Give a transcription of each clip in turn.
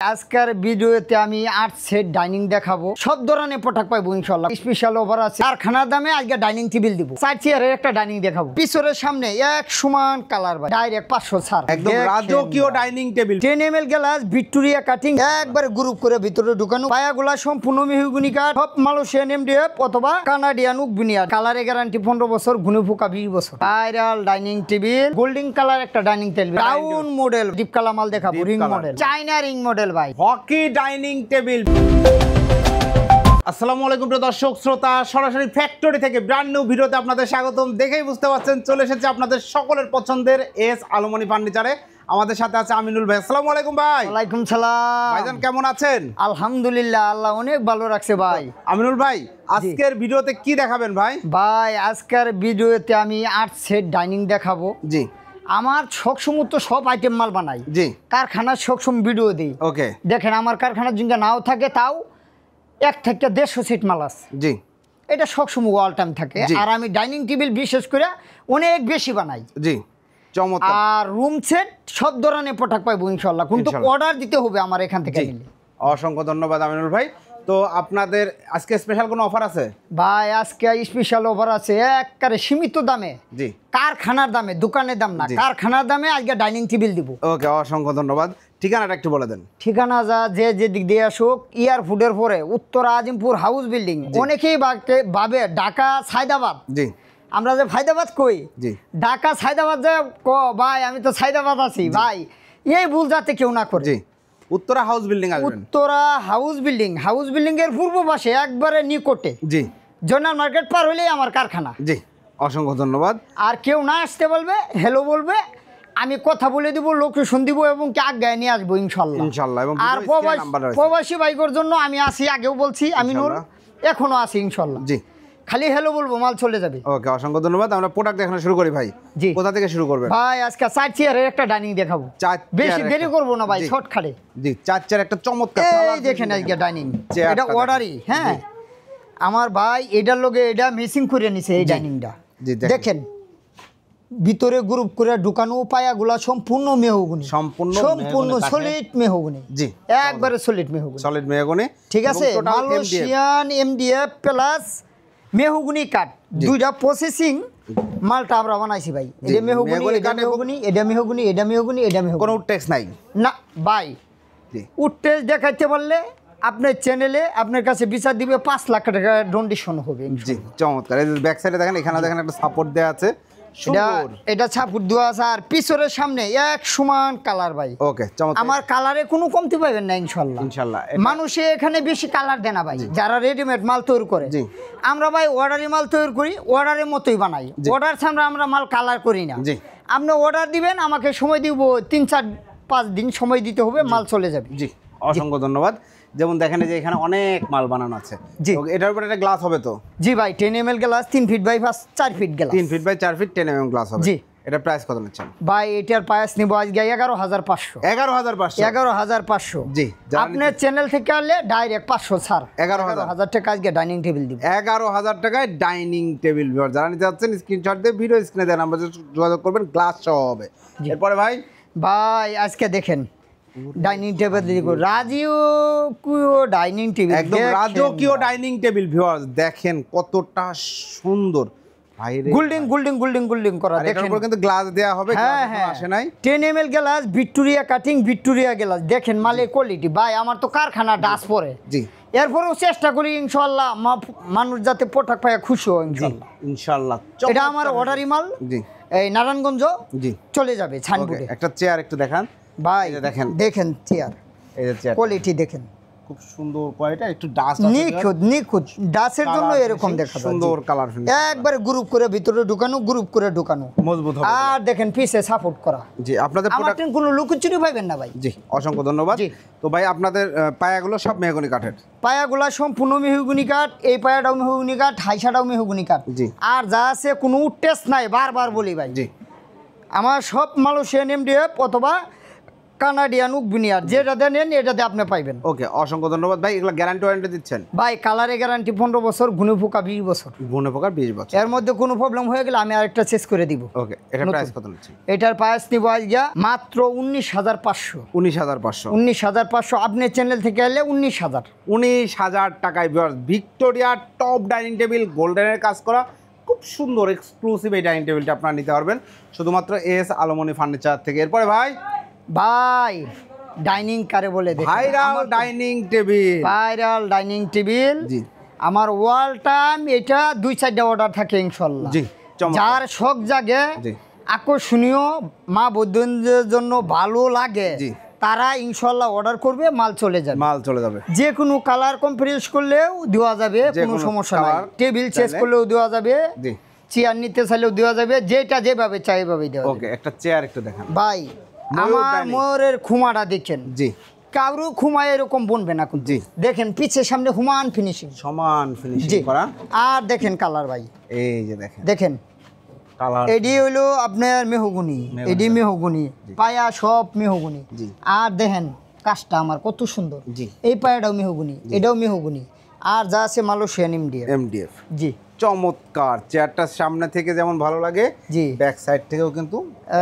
আজকের ভিডিওতে আমি 8 সেট ডাইনিং দেখাবো। সব ধরনের প্রোডাক্ট পাইবো ইনশাআল্লাহ। স্পেশাল অফার আছে। কারখানার দামে আজকে ডাইনিং টেবিল দিব। 4 চেয়ারের একটা ডাইনিং দেখাবো। পিছনের সামনে এক সমান কালার ভাই। ডাইরেক্ট 500 ছাড়। একদম রাজকীয় dining table. 10 ml glass Victoria cutting একবারে গ্রুপ করে ভিতরে ঢুকানো। পায়াগুলা সম্পূর্ণ মেহগনি কাঠ। সব মালয়েশিয়ান এমডিএফ অথবা কানাডিয়ান উকবিনিয়ার। কালারে গ্যারান্টি 15 বছর, গুণে পোকা 20 বছর। Viral dining table. Golden colour একটা dining table. Brown model, deep colour মাল দেখাবো। Ring model, China ring model ভাই। Hockey dining table. আসসালামু আলাইকুম প্রিয় দর্শক শ্রোতা, সরাসরি ফ্যাক্টরি থেকে ব্র্যান্ড নিউ ভিডিওতে আপনাদের স্বাগতম। দেখেই বুঝতে পারছেন চলে এসেছে আপনাদের সকলের পছন্দের এস আলমনি ফার্নিচারে। আমাদের সাথে আছে আমিনুল ভাই। আসসালামু আলাইকুম ভাই। ওয়ালাইকুম সালাম। ভাইজান কেমন আছেন? আলহামদুলিল্লাহ, আল্লাহ অনেক ভালো রাখছে ভাই। আমিনুল ভাই আজকের ভিডিওতে কি দেখাবেন ভাই? ভাই আজকের ভিডিওতে আমি 8 সেট ডাইনিং দেখাবো। জি, আমার সবসময় তো সব আইটেম মাল বানাই। জি, কারখানার সবসময় ভিডিও দিই। ওকে, দেখেন আমার কারখানার জিনিস নাও থাকে তাও 1 থেকে 150 সেট মাল আছে। জি, এটা সবসময় অল টাইম থাকে। আর আমি ডাইনিং টেবিল বিশেষ করে অনেক বেশি বানাই। জি, চমৎকার। আর রুম সেট সব ধরনের প্রোডাক্ট পাইবো ইনশাআল্লাহ, কিন্তু অর্ডার দিতে হবে আমার এখান থেকে নিলে। অসংখ্য ধন্যবাদ আমিনুল ভাই। তো আপনাদের আজকে স্পেশাল কোনো অফার আছে? ভাই আজকে স্পেশাল অফার আছে একবারে সীমিত দামে। জি, কারখানার দামে, দোকানের দাম না, কারখানার দামে আজকে ডাইনিং টেবিল দিব। ওকে, অসংখ্য ধন্যবাদ। ঠিকানাটা একটু বলে দেন। ঠিকানা যে দিক দিয়ে আসুক, এয়ারপোর্টের পরে উত্তর আজিমপুর হাউস বিল্ডিং। অনেকেই ভাবে ঢাকা সায়দাবাদ। জি, আমরা যে ফায়দাবাদ কই, জি, ঢাকা সায়দাবাদ যে ভাই আমি তো সায়দাবাদ আছি ভাই, এই ভুল যাতে কেউ না করে। জি, উত্তরা হাউস বিল্ডিং আসবেন। উত্তরা হাউস বিল্ডিং এর পূর্ব পাশে একবারে নিকটে। জি, জোনাল মার্কেট পার হলেই আমার কারখানা। জি, অসংখ্য ধন্যবাদ। আর কেউ না আসতে বলবে, হ্যালো বলবে, আমি কথা বলে দিব, লোকেশন দিব এবং কি আজ্ঞায় নিয়ে আসবো ইনশাল্লাহ। ইনশাআল্লাহ। এবং আর প্রবাসী ভাইগোর জন্য আমি আসি, আগেও বলছি, আমি নূর এখনো আসি ইনশাল্লাহ। জি, খালি হ্যালো বলবো, মাল চলে যাবে। ওকে, অসংখ্য ধন্যবাদ। আমরা প্রোডাক্ট দেখানো শুরু করি ভাই। জি, কোথা থেকে শুরু করবেন ভাই? আজকে 4 চেয়ারের একটা ডাইনিং দেখাবো। বেশি দেরি করবো না ভাই, শর্টকাটে। জি, 4 চেয়ার একটা চমৎকার। এই দেখেন আজকে ডাইনিং, এটা অর্ডারই। হ্যাঁ আমার ভাই এটার লগে এটা মিসিং করে নিছে এই ডাইনিংটা। দেখেন ভিতরে গ্রুপ করে ঢুকানো, পায়াগুলা সম্পূর্ণ মেহগনি, সম্পূর্ণ সলিড মেহগনি। জি, একবারে সলিড মেহগনি। ঠিক আছে, মালয়েশিয়ান এমডিএফ প্লাস মেহগনি কাঠ, দুইটা প্রসেসিং মালটা আমরা বানাইছি ভাই। এটা মেহগনি, এটা মেহগনি, এটা মেহগনি, এটা মেহগনি, এটা মেহগনি। কোনো উডটেক্স নাই না ভাই। উডটেক্স দেখাইতে পারলে আপনার চ্যানেলে আপনার কাছে বিচার দিবে 5 লাখ টাকা ডোনেশন হবে। জি, চমৎকার। এই ব্যাক সাইডে দেখেন, এখানে দেখেন একটা সাপোর্ট দেয়া আছে। এটা সাপোর্ট দেওয়া আছে। আর পিছনের সামনে এক সমান কালার ভাই। ওকে, চমৎকার। আমার কালারে কোনো কমতি পাবেন না ইনশাআল্লাহ। ইনশাআল্লাহ। মানুষে এখানে বেশি কালার দেয় না ভাই, যারা রেডিমেড মাল তৈরি করে। আমরা ভাই অর্ডারি মাল তৈরি করি, অর্ডারের মতোই বানাই। অর্ডার ছাড়া আমরা মাল কালার করি না। আপনি অর্ডার দিবেন, আমাকে সময় দিব 3-4-5 দিন সময় দিতে হবে, মাল চলে যাবে। জি, অসংখ্য ধন্যবাদ। যেমন দেখেন যে এখানে অনেক মাল বানানো আছে। জি, এটার উপর একটা গ্লাস হবে তো? জি ভাই, 10 ml glass, 3 feet by 4 feet glass, 3 feet by 4 feet 10 mm glass হবে। জি, এটা প্রাইস কত নিচ্ছেন ভাই? এটার প্রাইস নিব আজকে 11,500। 11,500। জি, আপনার চ্যানেল থেকে আনলে ডাইরেক্ট 500 ছাড়। 11,000 টাকা আজকে ডাইনিং টেবিল দিব। 11,000 টাকায় ডাইনিং টেবিল। যারা নিতে যাচ্ছেন স্ক্রিনশট দিয়ে ভিডিও স্ক্রিনে দেন, আমরা যোগাযোগ করবেন, গ্লাস সহ হবে। এরপরে ভাই আজকে দেখেন ডাইনিং টেবিল দিব, রাজকীয় ডাইনিং টেবিল, একদম রাজকীয় ডাইনিং টেবিল। ভিউয়ার্স দেখেন কতটা সুন্দর ভাই, গোল্ডেন করা। দেখেন কিন্তু গ্লাস দেয়া হবে, গ্লাস আসে নাই। 10 ml glass, Victoria cutting, Victoria glass. দেখেন মালের কোয়ালিটি ভাই, আমার তো কারখানা ডাস পরে। জি, এরপরেও চেষ্টা করি ইনশাআল্লাহ মানুষ যাতে পোশাক পায় খুশি হয় ইনশাআল্লাহ। এটা আমার অর্ডারি মাল। জি, এই নারায়ণগঞ্জ। জি, চলে যাবে ছানপুরে। একটা চেয়ার একটু দেখান ভাই। দেখেন চেয়ার, এই যে চেয়ার কোয়ালিটি দেখেন, খুব সুন্দর কোয়ালিটি। একটু ডাস্ট নিখুঁত ডাসের জন্য এরকম দেখা সুন্দর কালার, একবারে গ্রুপ করে ভিতরে ঢুকানো, গ্রুপ করে ঢুকানো, মজবুত হবে। আর দেখেন পিছে সাপোর্ট করা। জি, আপনাদের প্রোডাক্ট কোনো লুকোচুরি পাবেন না ভাই। জি, অসংখ্য ধন্যবাদ। তো ভাই আপনাদের পায়াগুলো সব মেহগনি কাঠের? পায়াগুলো সম্পূর্ণ মেহগনি কাঠ। এই পায়াটাও মেহগনি কাঠ, হাইসাটাও মেহগনি কাঠ। জি, আর যা আছে কোনো টেস্ট নাই, বারবার বলি ভাই। জি, আমার সব মালয়েশিয়ান এমডিএফ অথবা কানাডিয়ান উকবিনিয়ার, যেটাতে নেন এটাতে আপনি পাইবেন। ওকে, অসংখ্য ধন্যবাদ ভাই। এগুলো গ্যারান্টি ওয়ারেন্টি দিচ্ছেন? ভাই কালারে গ্যারান্টি 15 বছর, গুনে পোকা 20 বছর। গুনে পোকা 20 বছর। এর মধ্যে কোনো প্রবলেম হয়ে গেলে আমি আরেকটা চেঞ্জ করে দিব। ওকে, এটার প্রাইস কত নিচ্ছেন? এটার প্রাইস নিব আজকে মাত্র 19,500। 19,500। 19,500। আপনার চ্যানেল থেকে এলে 19,000। 19,000 টাকায় ভিক্টোরিয়া টপ ডাইনিং টেবিল, গোল্ডেনের কাজ করা, খুব সুন্দর এক্সক্লুসিভ এই ডাইনিং টেবিলটা আপনারা নিতে পারবেন শুধুমাত্র এস আলমনি ফার্নিচার থেকে। এরপরে ভাই ডাইনিং কারে বলে দেখেন, viral dining table. Viral dining table. জি, আমার ওয়াল টাইম এটা 2-4টা অর্ডার থাকে ইনশাআল্লাহ। জি, যার শখ জাগে, জি, আকর্ষণীয়, মা বৈদ্যদের জন্য ভালো লাগে, জি, তারা ইনশাআল্লাহ অর্ডার করবে, মাল চলে যাবে। মাল চলে যাবে। যে কোনো কালার কম্প্রেস করলেও দেওয়া যাবে, কোনো সমস্যা নাই। টেবিল চেঞ্জ করলেও দেওয়া যাবে, জি, চেয়ার নিতে চাইলেও দেওয়া যাবে, যেটা যেভাবে চাই এভাবেই দেওয়া যাবে। ওকে, একটা চেয়ার একটু দেখান ভাই। আমার ময়ূরের খুমাটা দেখেন, জি, কারু খুমায় এরকম বনবে না। জি, দেখেন পিছে সামনে হুমান ফিনিশিং, সমান ফিনিশিং করা। আর দেখেন কালার ভাই, এই যে দেখেন কালার। এডি হইলো আপনার মেহগুনি, এডি মেহগুনি, পায়া সব মেহগুনি। আর দেখেন কাজটা আমার কত সুন্দর। এই পায়াটাও মেহগুনি, এটাও মেহগুনি, আর যা আছে মালয়েশিয়ান এমডিএফ। জি, চমৎকার। চেয়ারটার সামনে থেকে যেমন ভালো লাগে, জি, ব্যাক সাইড থেকেও কিন্তু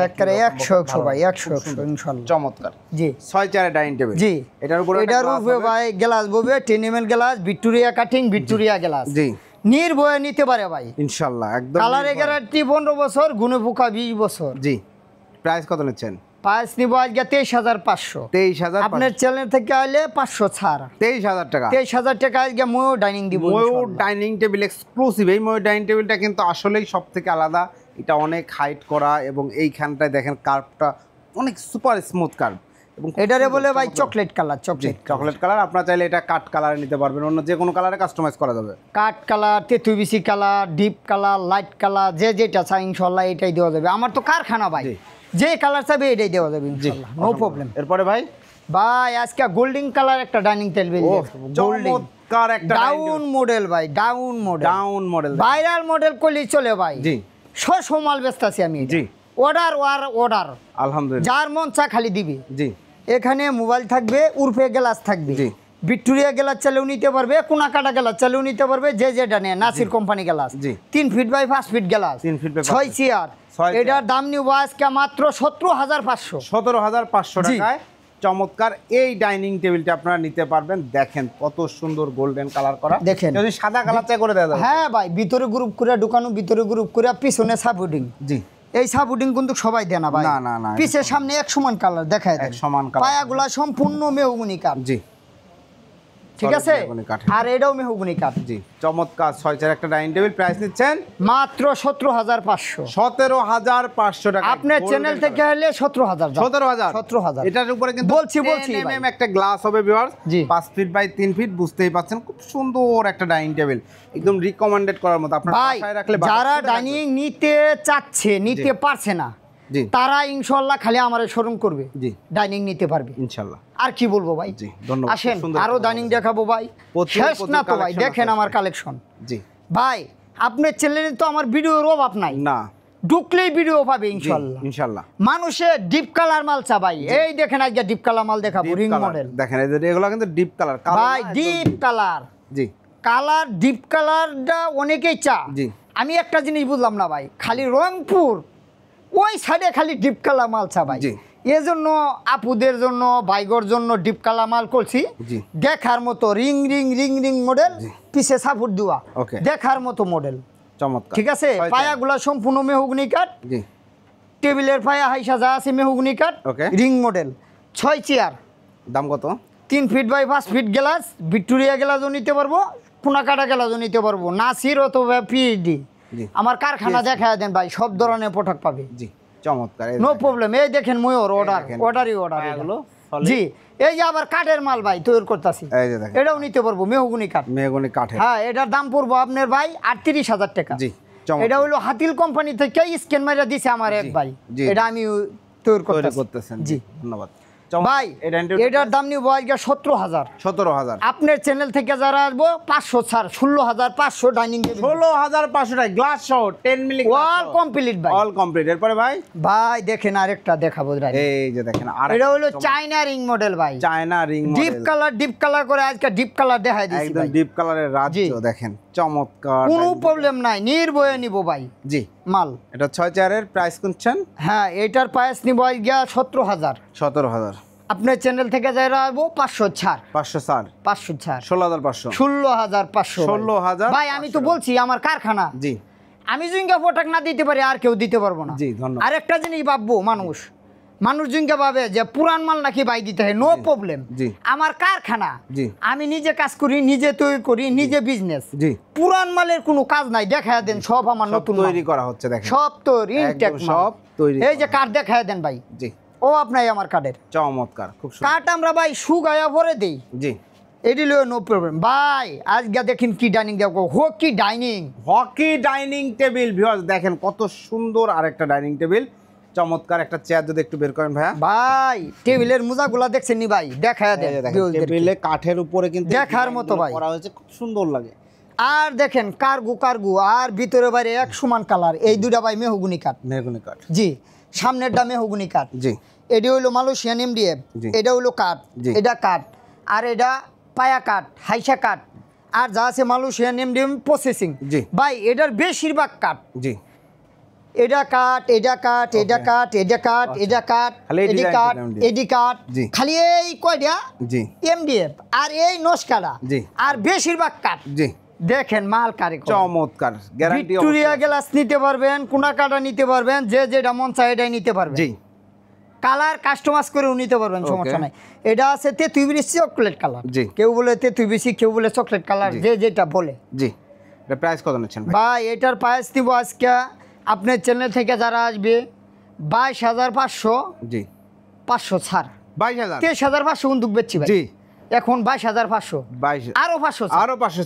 একেবারে 100 ভাই, 100 ইনশাআল্লাহ। চমৎকার। জি, 6 চেয়ারের ডাইনিং টেবিল। জি, এটার উপরে ভাই গ্লাস ববে, 10 ml glass, Victoria cutting, Victoria glass. জি, নির্ভয়ে নিতে পারে ভাই ইনশাআল্লাহ। একদম কালারে গ্যারান্টি 15 বছর, গুনে পোকা 20 বছর। জি, প্রাইস কত নিচ্ছেন? প্রাইস নিব আজকে 23,500। 23,000। আপনার চ্যানেল থেকে আইলে 500 ছাড়। 23,000 টাকা। 23,000 টাকা আজকে ময়ূর ডাইনিং দিব। ময়ূর ডাইনিং টেবিল এক্সক্লুসিভ। এই ময়ূর ডাইনিং টেবিলটা কিন্তু আসলেই সব থেকে আলাদা। এটা অনেক হাইট করা এবং এইখানটায় দেখেন কার্ভটা অনেক সুপার স্মুথ কার্ভ। এবং এটারে বলে ভাই চকলেট কালার। Chocolate colour. আপনারা চাইলে এটা কাট কালারে নিতে পারবেন, অন্য যে কোনো কালারে কাস্টমাইজ করা যাবে। কাট কালার, তেতুবিসি colour, deep colour, light colour, যে যেটা চাই ইনশাআল্লাহ এটাই দেওয়া যাবে। আমার তো কারখানা ভাই, যে কালার চাইবে এটাই দেওয়া যাবে ইনশাআল্লাহ, নো প্রবলেম। এরপরে ভাই আজকে গোল্ডেন কালার একটা ডাইনিং টেবিল, চমৎকার একটা ডাউন মডেল ভাই, ডাউন মডেল ভাইরাল মডেল কইলি চলে ভাই। জি, মাল বেচতাছি আমি। জি, অর্ডার আলহামদুলিল্লাহ, যার মন চা খালি দিবে। জি, এখানে মোবাইল থাকবে, উর্ফে গ্লাস থাকবে। জি, ভিক্টোরিয়া গ্লাস চালেও নিতে পারবে, কোনা কাটা গ্লাস চালেও নিতে পারবে, যে যেটা নেয়। Nasir company glass 3 feet by 5 feet glass, 6 chair. এটার দাম নিব আজকে মাত্র 17,500। 17,500 টাকায় চমৎকার এই ডাইনিং টেবিলটা আপনারা নিতে পারবেন। দেখেন কত সুন্দর গোল্ডেন কালার করা। দেখেন যদি সাদা কালার চাই করে দেওয়া যাবে। হ্যাঁ ভাই, ভিতরে গ্রুপ করে ঢুকানো, ভিতরে গ্রুপ করে, পিছনে সাবউডিং। জি, এই সাবউডিং কিন্তু সবাই দেয় না ভাই। না, পিছে সামনে এক সমান কালার দেখায়, এক সমান কালার। পায়াগুলা সম্পূর্ণ মেহগুনি কাঠ। জি, ঠিক আছে, আর এটাও মেহগুনি কাঠ। জি, চমৎকার 6 চেয়ার একটা ডাইনিং টেবিল। প্রাইস নিচ্ছেন মাত্র 17,500। 17,500 টাকা। আপনার চ্যানেল থেকে হলে 17,000। এটার উপরে কিন্তু বলছি একটা গ্লাস হবে ভিউয়ার্স, 5 ফিট বাই 3 ফিট, বুঝতেই পাচ্ছেন খুব সুন্দর একটা ডাইনিং টেবিল, একদম রিকমেন্ডেড করার মতো। আপনার বাসায় রাখলে, যারা ডাইনিং নিতে চাচ্ছে, নিতে পারছে না, তারা ইনশাআল্লাহ খালি আমারে শোরুম করবে, ডাইনিং নিতে পারবে ইনশাআল্লাহ। আর কি বলবো ভাই, আসেন আরো ডাইনিং দেখাবো ভাই, শেষ না তো ভাই। দেখেন আমার কালেকশন। জি ভাই, আপনার চ্যানেলে তো আমার ভিডিওর অভাব নাই না, ঢুকলেই ভিডিও পাবে ইনশাআল্লাহ। মানুষে ডিপ কালার মাল চা ভাই, এই দেখেন আজকে ডিপ কালার মাল দেখাবো, রিং মডেল দেখেন, এগুলো কিন্তু ডিপ কালার ভাই, ডিপ কালার। জি, কালার ডিপ কালারটা অনেকেই চা। জি, আমি একটা জিনিস বুঝলাম না ভাই, খালি রংপুর ওই সাইডে খালি ডিপ কালার মাল চা ভাই। এজন্য আপুদের জন্য, বাইগর জন্য ডিপ কালার মাল করছি, দেখার মতো ring ring ring ring model, পিছে সাপোর্ট দেওয়া, দেখার মতো মডেল। চমৎকার, ঠিক আছে। পায়াগুলা সম্পূর্ণ মেহগুনি কাঠ। জি, টেবিলের পায়া হাইসা যা আছে মেহগুনি কাঠ, রিং মডেল, 6 চেয়ার। দাম কত? 3 feet by 5 feet glass, Victoria গ্লাসও নিতে পারবো, কোনা কাটা গ্লাসও নিতে পারবো, নাসির অথবা পিএইচডি। আমার কারখানা দেখায় দেন ভাই, সব ধরনের প্রোডাক্ট পাবে। জি, চমৎকার, নো প্রবলেম। এই দেখেন ময়ূর অর্ডারই এগুলো। জি, এই যে আবার কাঠের মাল ভাই তৈরি করতেছি, এটাও নিতে পারবো, মেহগুনি কাঠ। হ্যাঁ, এটার দাম পড়বো আপনার ভাই 38,000 টাকা। জি, এটা হলো হাতিল কোম্পানি থেকে স্ক্যান মাইরা দিছে আমার এক ভাই, এটা আমি তৈরি করতেছি। জি, ধন্যবাদ। ভাই এটার দাম নিব আজকে 17,000। 17,000 আপনার চ্যানেল থেকে যারা আসবো 500 ছাড়, 16,500 ডাইনিং টেবিল, 16,500 টাকা গ্লাস সহ 10 মিলি অল কমপ্লিট ভাই, অল কমপ্লিট। এরপরে ভাই দেখেন আরেকটা দেখাবো, এই যে দেখেন এটা হলো চায়না রিং মডেল ভাই, China ring model, deep colour করে আজকে ডিপ কালার দেখাই দিছি একদম ডিপ কালারের রাজ্য। দেখেন চমৎকার, কোনো প্রবলেম নাই, নির্ভয়ে নিব ভাই। জি মাল এটা 6 চেয়ারের প্রাইস কোনছেন? হ্যাঁ এটার প্রাইস নিব আজকে 17,000। 17,000 আপনার চ্যানেল থেকে যারা আসবো 500 ছাড়, 500 ছাড়, 500 ছাড়, 16,500, 16,500। 16,000 ভাই আমি তো বলছি আমার কারখানা, জি আমি জুইঙ্গা প্রোডাক্ট না দিতে পারি আর কেউ দিতে পারবো না। জি ধন্যবাদ। আরেকটা জিনিস ভাববো মানুষ জুইঙ্গা ভাবে যে পুরান মাল নাকি বাই দিতে হয়, নো প্রবলেম। আমার কারখানা, আমি নিজে কাজ করি, নিজে তৈরি করি, নিজে বিজনেস, পুরান মালের কোনো কাজ নাই। দেখায় দেন সব আমার নতুন তৈরি করা হচ্ছে, দেখেন সব তৈরি ইনটেক সব তৈরি। এই যে কার্ড দেখায় দেন ভাই, জি ও আপনাই আমার কার্ডের চমৎকার, খুব সুন্দর কার্ড আমরা ভাই সুগায়া ভরে দেই, জি এটি লো নো প্রবলেম ভাই। আজকে দেখেন কি ডাইনিং দেখো, হকি ডাইনিং টেবিল ভিউয়ার্স, দেখেন কত সুন্দর আরেকটা ডাইনিং টেবিল, চমৎকার একটা চেয়ার যদি একটু বের করেন ভাইয়া। ভাই টেবিলের মোজাগুলা দেখছেন নি ভাই, দেখায় দেন টেবিলে কাঠের উপরে কিন্তু দেখার মতো ভাই করা হয়েছে, খুব সুন্দর লাগে। আর দেখেন কার্গু আর ভিতরে বাইরে এক সমান কালার, এই দুইটা ভাই মেহগুনি কাঠ, জি সামনেরটা মেহগুনি কাঠ, জি এটি হইলো মালয়েশিয়ান এমডিএফ, এটা হইলো কাঠ, এটা কাঠ, আর এটা পায়া কাঠ, হাইসা কাঠ, আর যা আছে মালয়েশিয়ান এমডিএফ প্রসেসিং। ভাই এটার বেশিরভাগ কাঠ, জি এটা কাঠ, এটা কাঠ, এটা কাঠ, এটা কাঠ, এটা কাঠ, এডি কাঠ, এডি কাঠ, খালি এই কয়টা এমডিএফ আর এই নস্কাডা, আর বেশিরভাগ কাঠ। জি দেখেন মাল কারিগর চমৎকার, গ্যারান্টি ভিক্টোরিয়া গ্লাস নিতে পারবেন, কোনা কাটা নিতে পারবেন, যেটা মন চায় এটাই নিতে পারবেন। জি কালার কাস্টমাইজ করেও নিতে পারবেন, সমস্যা নাই। এটা আছে 33 চকলেট কালার, কেউ বলে 33, কেউ বলে চকলেট কালার, যেটা বলে। জি এটা প্রাইস কত নিচ্ছেন ভাই? এটার প্রাইস দিব আজকে আপনার চ্যানেল থেকে যারা আসবে 22,500, জি 500 ছাড়, 22,000, 23,500 কিন্তু বেচছি ভাই, জি এখন 22,500, আরো 500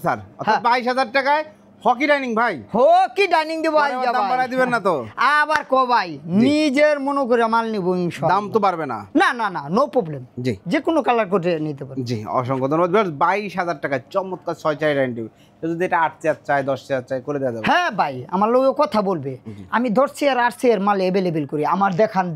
ছাড়, অর্থাৎ 22,000 টাকায় হকি ডাইনিং। ভাই হকি ডাইনিং দিব আজকে, দাম বাড়াই দিবেন না তো? আবার কো ভাই নিজের মনে করে মাল নিব, ইনশাআল্লাহ দাম তো বাড়বে না? না না না, নো প্রবলেম, জি যে কোনো কালার করে নিতে পারেন। জি অসংখ্য ধন্যবাদ। 22,000 টাকায় চমৎকার 6 চেয়ার ডাইনিং টেবিল, যদি এটা 8 চেয়ার চাই, 10 চেয়ার চাই, করে দেওয়া যাবে। হ্যাঁ ভাই আমার লোক কথা বলবে, আমি 10 চেয়ার 8 চেয়ার মাল অ্যাভেলেবেল করি। আমার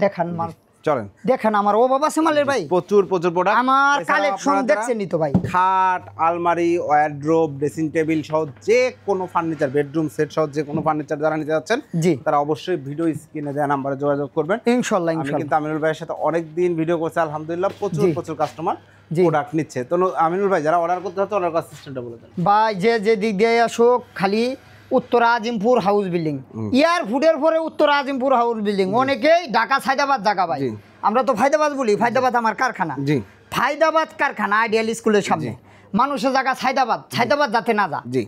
দেখান মাল, চলেন দেখেন আমার ও বাবা সেমালের ভাই প্রচুর প্রোডাক্ট, আমার কালেকশন দেখছেন নি তো ভাই। খাট, আলমারি, ওয়ারড্রোব, ড্রেসিং টেবিল সহ যে কোনো ফার্নিচার, বেডরুম সেট সহ যে কোনো ফার্নিচার যারা নিতে যাচ্ছেন, জি তারা অবশ্যই ভিডিও স্ক্রিনে দেওয়া নাম্বারে যোগাযোগ করবেন, ইনশাআল্লাহ। আমি কিন্তু আমিনুল ভাইয়ের সাথে অনেক দিন ভিডিও করছি, আলহামদুলিল্লাহ প্রচুর কাস্টমার প্রোডাক্ট নিচ্ছে। তো আমিনুল ভাই যারা অর্ডার করতে হচ্ছে অর্ডার করার সিস্টেমটা বলে দেন ভাই। যে দিক দিয়ে আসুক, খালি উত্তর আজিমপুর হাউস বিল্ডিং, এয়ারফুডের পরে উত্তর আজিমপুর হাউস বিল্ডিং, অনেকেই ঢাকা সায়দাবাদ জায়গা ভাই, আমরা তো ফায়দাবাদ বলি, ফায়দাবাদ আমার কারখানা, জি ফায়দাবাদ কারখানা আইডিয়াল স্কুলের সামনে, মানুষের জায়গা সায়দাবাদ যাতে না যা, জি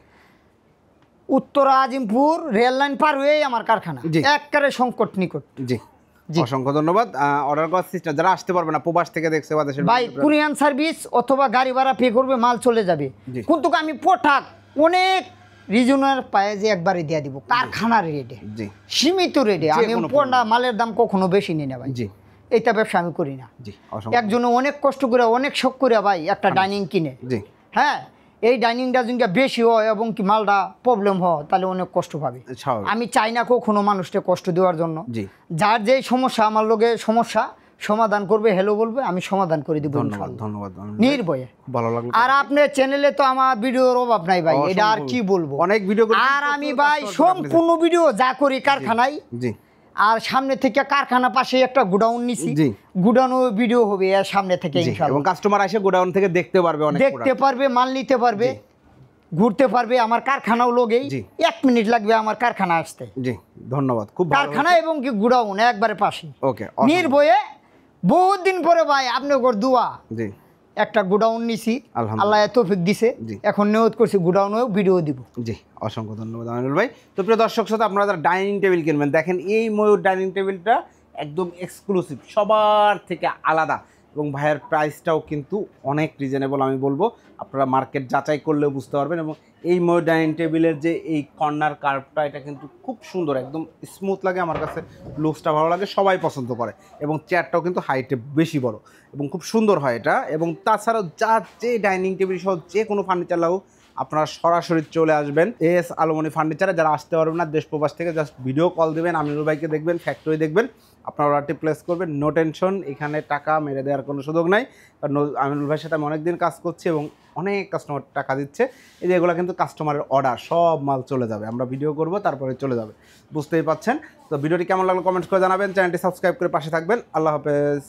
উত্তর আজিমপুর রেল লাইন পার হয়েই আমার কারখানা, একবারে সংকট নিকট। জি অসংখ্য ধন্যবাদ। অর্ডার করার সিস্টেম যারা আসতে পারবে না, প্রবাস থেকে দেখছে বা দেশের ভাই, কুরিয়ান সার্ভিস অথবা গাড়ি ভাড়া পে করবে, মাল চলে যাবে। কিন্তু আমি পোঠাক অনেক রিজনাল পায়ে যে একবারে দিয়ে দিব কারখানার রেটে, জি সীমিত রেটে। আমি পণ্য মালের দাম কখনো বেশি নিই না ভাই, জি এইটা ব্যবসা আমি করি না। একজনে অনেক কষ্ট করে, অনেক শখ করে ভাই একটা ডাইনিং কিনে, জি হ্যাঁ এই ডাইনিংটা যদি বেশি হয় এবং কি মালটা প্রবলেম হয়, তাহলে অনেক কষ্ট পাবে। আমি চাই না কখনো মানুষকে কষ্ট দেওয়ার জন্য, যার যেই সমস্যা আমার লোকে সমস্যা সমাধান করবে, হেলো বলবে, আমি সমাধান করে দিব। ধন্যবাদ নির্ভয়ে, ভালো লাগলো। আর আপনার চ্যানেলে তো আমার ভিডিওর অভাব নাই ভাই, এটা আর কি বলবো, অনেক ভিডিও। আর আমি ভাই সম্পূর্ণ ভিডিও যা করি কারখানায়, জি আর সামনে থেকে কারখানা পাশে একটা গোডাউন নিছি, গোডাউনও ভিডিও হবে এর সামনে থেকে ইনশাআল্লাহ, এবং কাস্টমার এসে গোডাউন থেকে দেখতে পারবে, অনেক দেখতে পারবে, মাল নিতে পারবে, ঘুরতে পারবে। আমার কারখানাও লগেই 1 মিনিট লাগবে আমার কারখানা আসতে। জি ধন্যবাদ, খুব ভালো। কারখানা এবং কি গোডাউন একবারে পাশে, ওকে নির্ভয়ে। বহুত দিন পরে ভাই আপনার দোয়া, জি একটা গোডাউন নিছি, আল্লাহ তৌফিক দিছে, এখন নিয়ত করছি গোডাউনেও ভিডিও দিব। জি অসংখ্য ধন্যবাদ আমিনুল ভাই। তো প্রিয় দর্শক শ্রোতা, আপনারা যারা ডাইনিং টেবিল কিনবেন, দেখেন এই ময়ূর ডাইনিং টেবিলটা একদম এক্সক্লুসিভ, সবার থেকে আলাদা। এবং ভাইয়ের প্রাইসটাও কিন্তু অনেক রিজনেবল আমি বলবো, আপনারা মার্কেট যাচাই করলেও বুঝতে পারবেন। এবং এই ময়ূর ডাইনিং টেবিলের যে এই কর্নার কার্ভটা এটা কিন্তু খুব সুন্দর, একদম স্মুথ লাগে, আমার কাছে লুকসটা ভালো লাগে, সবাই পছন্দ করে। এবং চেয়ারটাও কিন্তু হাইটে বেশি বড় এবং খুব সুন্দর হয় এটা। এবং তাছাড়াও যে ডাইনিং টেবিল সহ যে কোনো ফার্নিচার লাগুক আপনারা সরাসরি চলে আসবেন এস আলোমনি ফার্নিচারে। যারা আসতে পারবেন না দেশ প্রবাস থেকে, জাস্ট ভিডিও কল দেবেন, আমিনুল ভাইকে দেখবেন, ফ্যাক্টরি দেখবেন, আপনার অর্ডারটি প্লেস করবেন, নো টেনশন, এখানে টাকা মেরে দেওয়ার কোনো সুযোগ নাই। কারণ আমিনুল ভাইয়ের সাথে আমি অনেকদিন কাজ করছি এবং অনেক কাস্টমার টাকা দিচ্ছে। এই যে এগুলো কিন্তু কাস্টমারের অর্ডার, সব মাল চলে যাবে, আমরা ভিডিও করব তারপরে চলে যাবে, বুঝতেই পাচ্ছেন। তো ভিডিওটি কেমন লাগলো কমেন্টস করে জানাবেন, চ্যানেলটি সাবস্ক্রাইব করে পাশে থাকবেন। আল্লাহ হাফেজ।